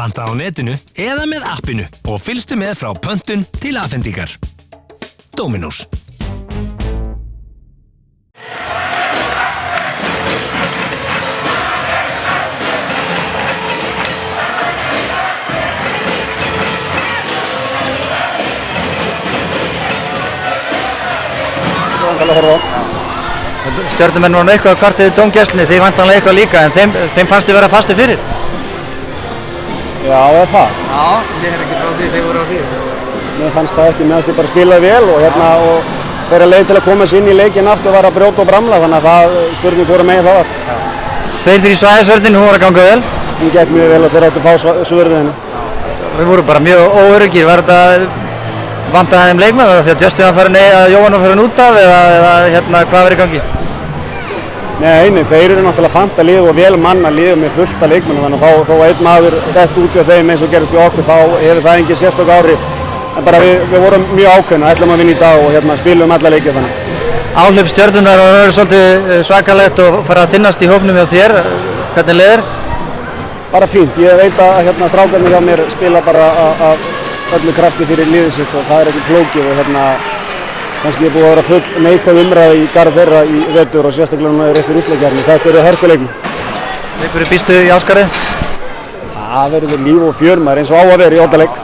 Panta á netinu eða með appinu og fylgstu með frá pöntun til afhendingar. Dominos. Stjörnumenn voru eitthvað að kvarta við dómgæslunni, þið væntanlega eitthvað líka, en þeim fannst þið vera fastir fyrir? Já, eða það. Já, ég ekki frá því, þeir voru á því. Mér fannst það ekki, mér fannst þið bara spilaði vel og þeirra leið til að komast inn í leikinn aftur var að brjóta og bramla, þannig að það spurning hvora megin það var. 2-3 svæðisvörnin, hún var að ganga vel? Hún gekk mjög vel og þeir áttu að fá svörðið henni. Við vorum bara mjög óöruggir, var þetta vantaði þeim leikmenn því að Justin var farin að Jóhann var farin út af eða hvað var í gangi? Nei, þeir eru náttúrulega fanta lið og vel manna lið með fullta leikmenn, þannig að þó einn maður dett út hjá þeim eins og gerist við okkur, þá hefur það engin sérstök áhrif. En bara við vorum mjög ákveðin og ætlum að vinna í dag og spilum alla leikið þannig. Áhlaup Stjörnunnar var verið svolítið svakalegt og fara að þynnast í hópnum hjá þér. Hvernig leiðir? Bara fínt. Ég veit að strákarnir hjá mér spila bara af öllu krafti fyrir liðið sitt og það ekki flókið og kannski ég búið að vera full neikvæð umræða í garð þeirra í vetur og sérstaklega núna rétt fyrir úrslitakeppni. Þetta eru hörkuleikir. Einhverju býstu í Ásgarði? Það verður líf og fjör maður eins og á að vera í oddaleik.